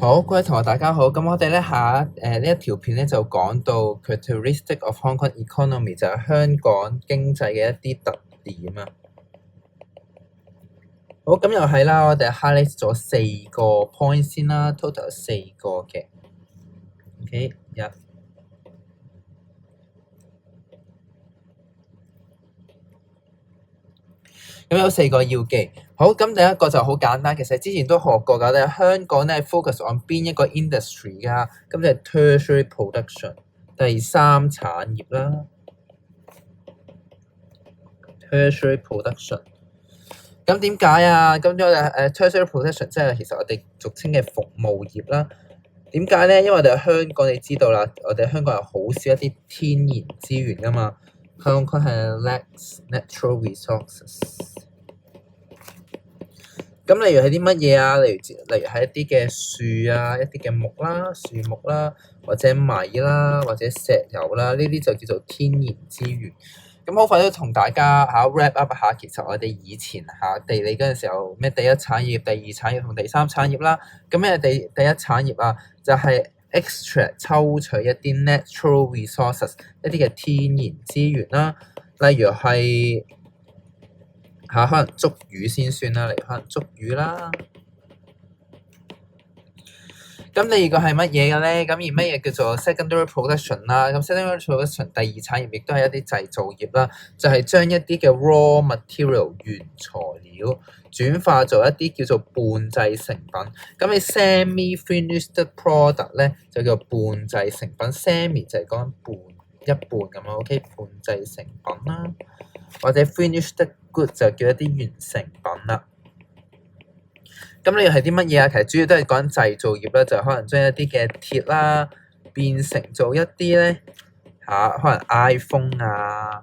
好，各位同學大家好，咁我哋咧呢一條片咧就講到 characteristic of Hong Kong economy 就係香港經濟嘅一啲特點啊。好，咁又係啦，我哋 highlight 咗4個 point 先啦 ，total 有4個嘅。OK，咁有4個要記。好，咁第一個就好簡單，其實之前都學過㗎咧。香港咧 focus on 邊一個 industry 㗎？咁就係 tertiary production， 第三產業啦。tertiary production。咁點解啊？咁我哋tertiary production 即係其實我哋俗稱嘅服務業啦。點解咧？因為我哋香港你知道啦，我哋香港係好少一啲天然資源㗎嘛。香港係 lacks natural resources。咁例如係啲乜嘢啊？例如係一啲嘅樹啊，一啲嘅木啦、樹木啦，或者米啦，或者石油啦，呢啲就叫做天然資源。咁好快都同大家wrap up 下，其實我哋以前地理嗰陣時候咩第一產業、第二產業同第三產業啦。咁咩第一產業啊？就係 extract 抽取一啲 natural resources 一啲嘅天然資源啦，例如係可能捉魚先算啦，可能捉魚啦。咁第二個係乜嘢嘅咧？咁而乜嘢叫做 secondary production 啦？咁 secondary production 第二產業亦都係一啲製造業啦，就係將一啲嘅 raw material 原材料轉化做一啲叫做半製成品。咁你 semi-finished product 咧就叫半製成品 ，semi 就係講一半咁樣 ，OK， 半製成品啦，或者 finished good 就叫一啲完成品啦。咁呢個係啲乜嘢啊？其實主要都係講製造業啦，就可能將一啲嘅鐵啦變成做一啲咧可能 iPhone 啊，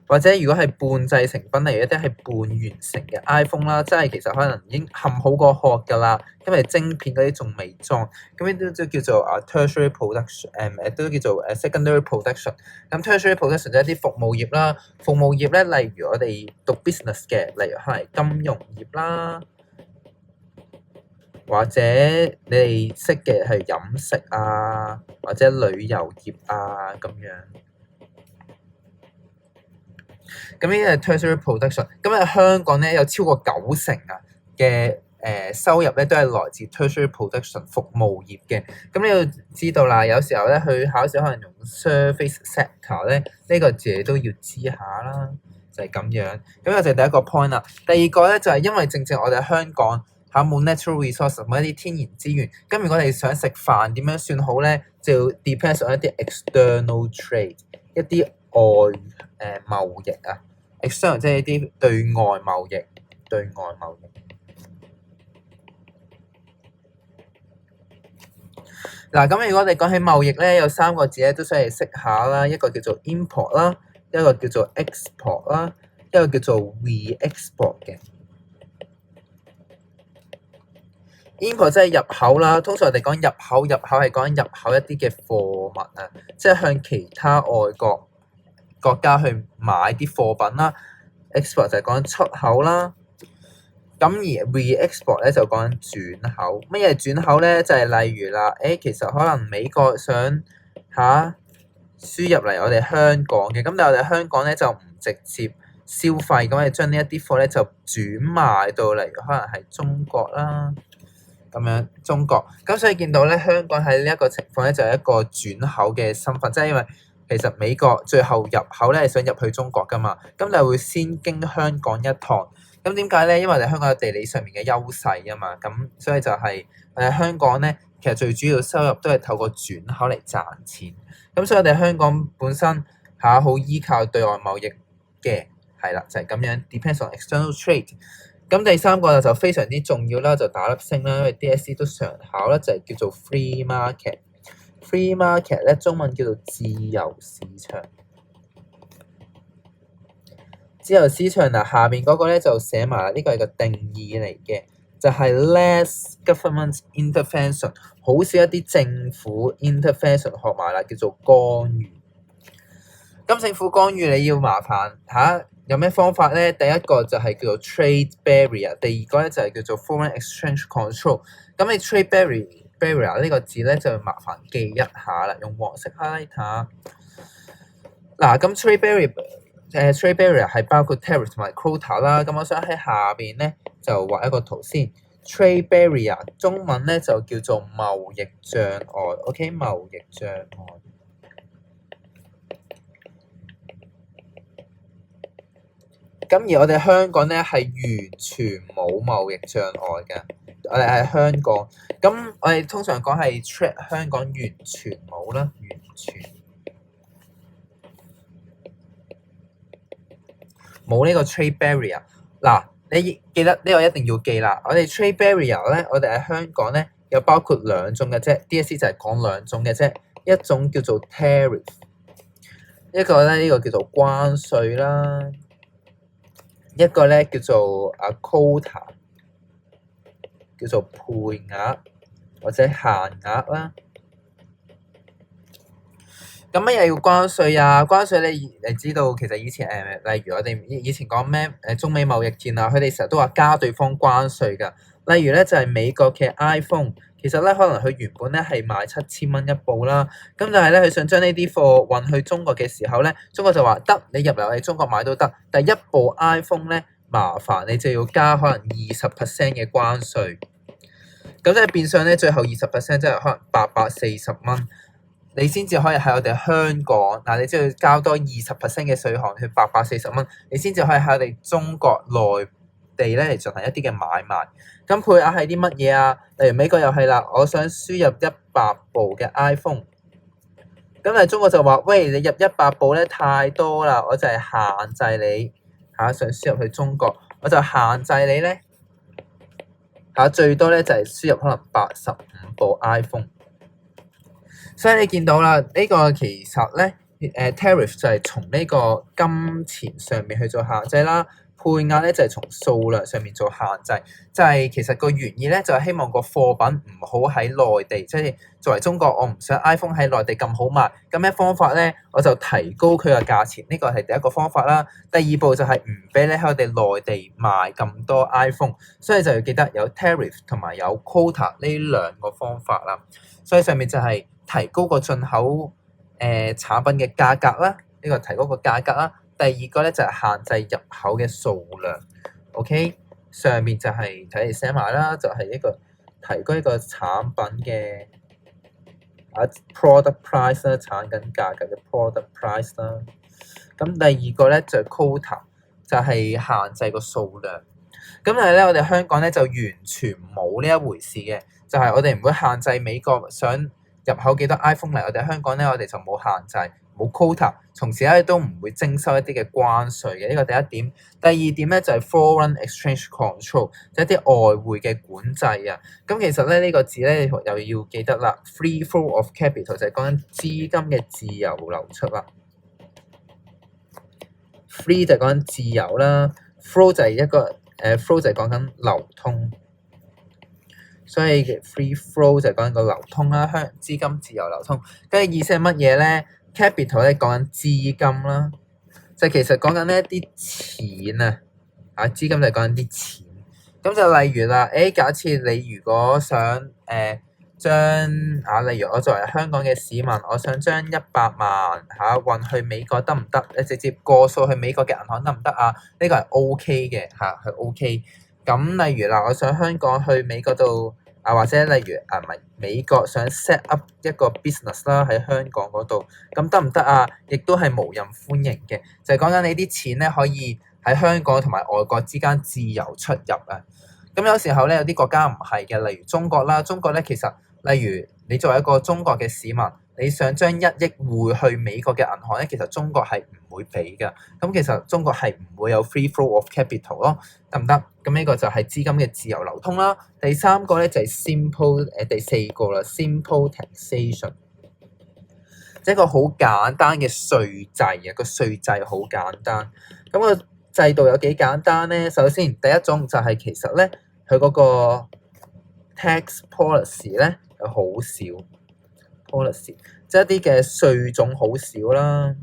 或者如果係半製成品，例如一啲係半完成嘅 iPhone 啦，即係其實可能已經嵌好個殼㗎啦，因為晶片嗰啲仲未裝，咁呢啲都叫做tertiary production，都叫做secondary production。咁 tertiary production 就係一啲服務業啦，服務業咧，例如我哋讀 business 嘅，例如係金融業啦。或者你哋識嘅係飲食啊，或者旅遊業啊咁樣。咁呢啲係 tertiary production。咁喺香港咧有超過90%嘅收入咧都係來自 tertiary production 服務業嘅。咁你要知道啦，有時候咧去考試可能用 service sector 咧，呢個字都要知下啦，就係咁樣。咁呢就係第一個 point 啦。第二個咧就係因為正正我哋香港冇 natural resources 冇一啲天然資源，咁如果你想食飯點樣算好咧，就 depends on 一啲 external trade 一啲外貿易啊 ，external 即係一啲對外貿易。嗱，咁如果我哋講起貿易咧，有3個字咧都需要識下啦，一個叫做 import 啦，一個叫做 export 啦，一個叫做 re-export 嘅。import 即係入口啦，通常我哋講入口係講入口一啲嘅貨物啊，即係向其他外國國家去買啲貨品啦。export 就係講出口啦。咁而 re-export 咧就講轉口。乜嘢轉口咧？就係例如啦，其實可能美國想輸入嚟我哋香港嘅，咁但係我哋香港咧就唔直接消費，咁我哋將呢一啲貨咧就轉賣到嚟，可能係中國啦。咁樣中國，咁所以見到咧，香港喺呢一個情況咧，就係一個轉口嘅身份，即係因為其實美國最後入口咧係想入去中國噶嘛，咁就會先經香港一趟。咁點解咧？因為我哋香港有地理上面嘅優勢啊嘛，咁所以就係香港咧，其實最主要收入都係透過轉口嚟賺錢。咁所以我哋香港本身好依靠對外貿易嘅，係啦，就係咁樣 depends on external trade。咁第3個就非常之重要啦，就打粒星啦，因為 DSE 都常考啦，就係叫做 free market。free market 咧，中文叫做自由市場。自由市場下面嗰個咧就寫埋呢個係個定義嚟嘅，就係 less government intervention， 好少一啲政府 intervention， 學埋啦，叫做干預。咁政府干預你要麻煩有咩方法咧？第一個就係叫做 trade barrier， 第二個咧就係叫做 foreign exchange control。咁你 trade barrier 呢個字咧，就麻煩記一下啦，用黃色 highlighter。嗱，咁 trade barrier 係包括 tariff 同埋 quota 啦。咁我想喺下邊咧就畫一個圖先。trade barrier 中文咧就叫做貿易障礙。OK， 貿易障礙。咁而我哋香港咧係完全冇貿易障礙嘅，我哋喺香港。咁我哋通常講係 trade 香港完全冇啦，完全冇呢個 trade barrier。嗱，你記得呢個一定要記啦。我哋 trade barrier 咧，我哋喺香港咧有包括兩種嘅啫。DSE 就係講兩種嘅啫，一種叫做 tariff， 一個咧呢個叫做關稅啦。一個咧叫做quota， 叫做配額或者限額啦。咁乜嘢叫關稅啊？關稅你知道其實以前例如我哋以前講咩中美貿易戰啊，佢哋成日都話加對方關稅㗎。例如咧就係美國嘅 iPhone， 其實咧可能佢原本咧係賣7000蚊一部啦，咁但係咧佢想將呢啲貨運去中國嘅時候咧，中國就話得，你入嚟我哋中國買都得，但係一部 iPhone 咧麻煩你就要加可能20% 嘅關稅，咁即係變相咧最後20%即係可能840蚊。你先至可以喺我哋香港，嗱你只要交多20% 嘅稅項去840蚊，你先至可以喺我哋中國內地咧嚟進行一啲嘅買賣。咁配額係啲乜嘢啊？例如美國又係啦，我想輸入100部嘅 iPhone， 咁但係中國就話：喂，你入100部咧太多啦，我就係限制你想輸入去中國，我就限制你咧最多咧就係輸入可能85部 iPhone。所以你見到啦，呢個其實咧tariff 就係從呢個金錢上面去做限制啦，配額咧就係從數量上面做限制，就係其實個原意咧就係希望個貨品唔好喺內地，即係作為中國，我唔想 iPhone 喺內地咁好賣，咁咩方法咧？我就提高佢嘅價錢，呢個係第一個方法啦。第二步就係唔俾你喺我哋內地賣咁多 iPhone， 所以就要記得有 tariff 同埋有 quota 呢兩個方法啦。所以上面就係提高個進口產品嘅價格啦，呢個提高個價格啦。第二個咧就係限制入口嘅數量。OK， 上面就係睇你寫埋啦，就係一個提高一個產品嘅product price 啦，產品價格嘅 product price 啦。咁第二個咧就係 quota， 就係限制個數量。咁但係咧，我哋香港咧就完全冇呢一回事嘅，就係我哋唔會限制美國想入口幾多 iPhone 嚟，我哋香港咧我哋就冇限制，冇 quota， 從此咧都唔會徵收一啲嘅關稅嘅。呢個第一點。第二點咧就係 foreign exchange control， 即係一啲外匯嘅管制啊。咁其實咧呢個字咧又要記得啦 ，free flow of capital 就係講緊資金嘅自由流出啦。free 就係講緊自由啦 ，flow 就係一個flow 就係講緊流通。所以 free flow 就係講緊個流通啦，資金自由流通。跟住意思係乜嘢咧 ？capital 咧講緊資金啦，就其實講緊呢一啲錢啊，資金就係講緊啲錢。咁就例如啦，假設你如果想例如我作為香港嘅市民，我想將100萬運去美國得唔得？你直接過數去美國嘅銀行得唔得啊？呢個係 OK 嘅係 OK。咁例如啦，我想香港去美國度或者例如唔係美國想 set up 一個 business 啦喺香港嗰度，咁得唔得啊？亦都係無任歡迎嘅，就係講緊你啲錢咧可以喺香港同埋外國之間自由出入啊。咁有時候咧有啲國家唔係嘅，例如中國啦，中國咧其實例如你作為一個中國嘅市民，你想將1億匯去美國嘅銀行咧，其實中國係唔會俾㗎。咁其實中國係唔會有 free flow of capital 咯，得唔得？咁呢個就係資金嘅自由流通啦。第三個咧就係 simple 第四個啦 ，simple taxation， 即係一個好簡單嘅稅制啊，個稅制好簡單。咁個制度有幾簡單咧？首先第一種就係其實咧佢嗰個 tax policy 咧係好少 policy， 即係一啲嘅稅種好少啦。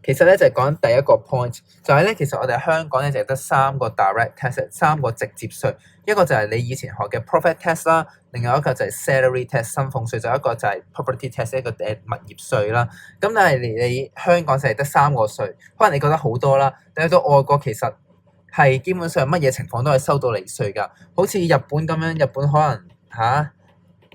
其實咧就係講第一個 point，就係咧其實我哋香港咧就係得3個 direct tax， 3個直接稅，一個就係你以前學嘅 profit tax 啦，另外一個就係 salary tax 薪俸稅，就一個就係 property tax 一個物業稅啦。咁但係你香港就係得3個稅，可能你覺得好多啦，但去到外國其實係基本上乜嘢情況都係收到利稅㗎，好似日本咁樣，日本可能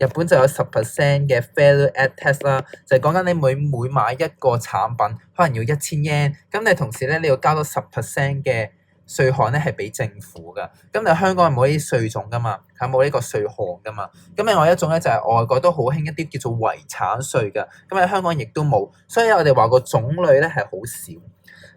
日本就有10% 嘅 value add tax 啦，就係講緊你每買一個產品，可能要1000 yen，咁你同時咧你要交到10% 嘅稅項咧係俾政府㗎。咁你香港係冇呢啲稅種㗎嘛，係冇呢個稅項㗎嘛。咁另外一種咧就係外國都好興一啲叫做遺產稅㗎，咁喺香港亦都冇，所以我哋話個種類咧係好少。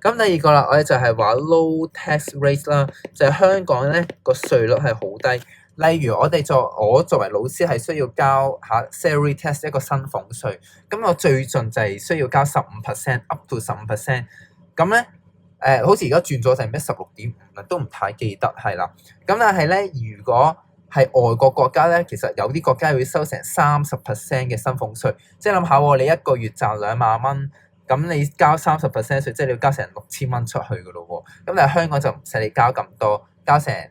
咁第二個啦，我哋就係話 low tax rate 啦，就係香港咧個稅率係好低。例如我作為老師係需要交salary tax 一個薪俸稅，咁我最盡就係需要交15% up to 15%，咁咧好似而家轉咗就係咩16.5啦，都唔太記得係啦。咁但係咧，如果係外國國家咧，其實有啲國家會收成30% 嘅薪俸稅，即係諗下你一個月賺2萬蚊，咁你交30% 稅，即係你要交成6000蚊出去㗎咯喎。咁但係香港就唔使你交咁多。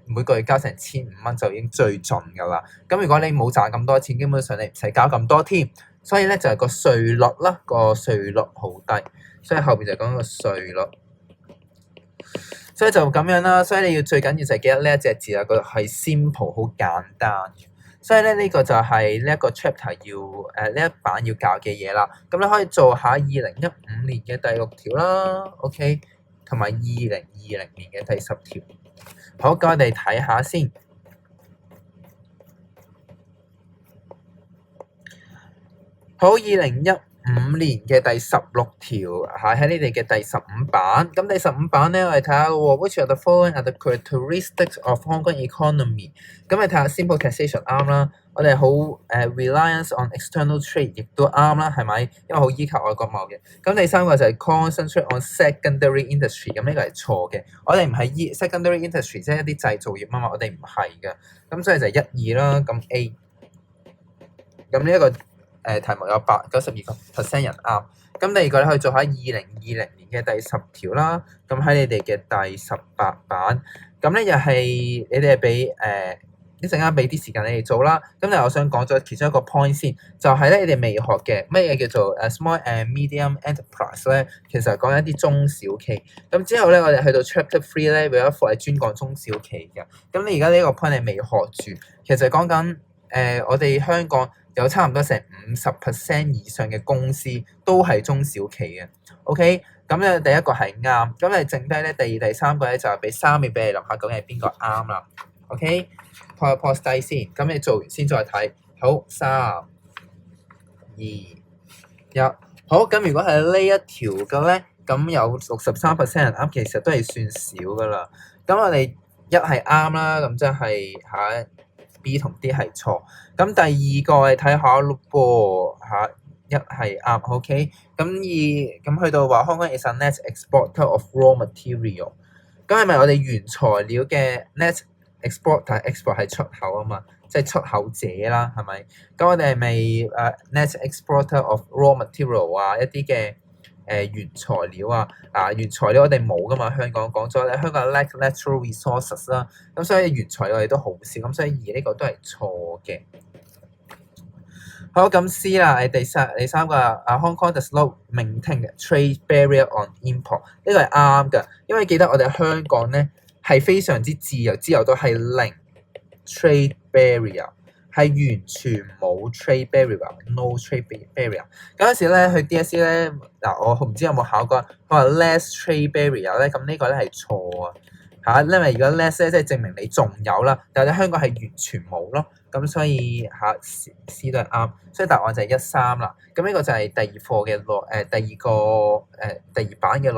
每個月交成1500蚊就已經最盡㗎啦。咁如果你冇賺咁多錢，基本上你唔使交咁多添。所以咧就係個稅率啦，個稅率好低。所以後邊就講個稅率。所以就咁樣啦。所以你最緊要就係記得呢一隻字啦，個係 simple 好簡單。所以咧呢個就係呢一個 chapter 呢一版要教嘅嘢啦。咁你可以做下2015年嘅第6條啦，OK， 同埋2020年嘅第10條。好，咁我哋睇下先。好，2015年嘅第16條喺你哋嘅第15版。咁第15版咧，我哋睇下咯喎。Which of the following are the characteristics of Hong Kong economy？ 咁你睇下 simple taxation 啱啦。我哋好reliance on external trade 亦都啱啦，係咪？因為好依靠外國貿易。咁第3個就係 concentrate on secondary industry， 咁呢個係錯嘅。我哋唔係secondary industry， 即係一啲製造業啊嘛，我哋唔係嘅。咁所以就係1、2啦，咁 A。咁呢一個題目有92% 人啱。咁第二個咧可以做下2020年嘅第10條啦。咁喺你哋嘅第18版，咁咧又係你哋係俾一陣間俾啲時間你哋做啦。咁但係我想講咗其中一個 point 先，就係咧你哋未學嘅乜嘢叫做small and medium enterprise 咧，其實係講一啲中小企。咁之後咧，我哋去到 chapter 3咧，會有一課係專講中小企嘅。咁你而家呢個 point 你未學住，其實講緊我哋香港有差唔多成50% 以上嘅公司都係中小企嘅。OK， 咁咧第一個係啱，咁你剩低咧第2、第3個咧就係俾3秒俾你諗下，究竟係邊個啱啦。OK， pause 低先，咁你做完先再睇。好，3、2、1，好，咁如果係呢一條嘅咧，咁有63% 人啱，其實都係算少噶啦。咁我哋1係啱啦，咁即係B 同 D 係錯。咁第二個係睇下咯噃1係啱 ，OK。咁去到話香港 is a net exporter of raw material， 咁係咪我哋原材料嘅 net export 但係 export 係出口啊嘛，即係出口者啦，係咪？咁我哋係咪net exporter of raw material 啊？一啲嘅原材料原材料我哋冇噶嘛，香港講咗咧，香港 lack natural resources 啦，咁所以原材料我哋都好少，咁所以2呢個都係錯嘅。好，咁 C 啦，第三個Hong Kong does not maintain trade barrier on import， 呢個係啱嘅，因為記得我哋香港咧係非常之自由到係零 trade barrier， 係完全冇 trade barrier，no trade barrier。嗰陣時咧去 DSE 咧我唔知有冇考過，佢話 less trade barrier 咧，咁呢個咧係錯啊，因為如果 less 咧即係證明你仲有啦，但係香港係完全冇咯。咁所以C 都係啱，所以答案就係1、3啦。咁呢個就係第二課嘅第二版嘅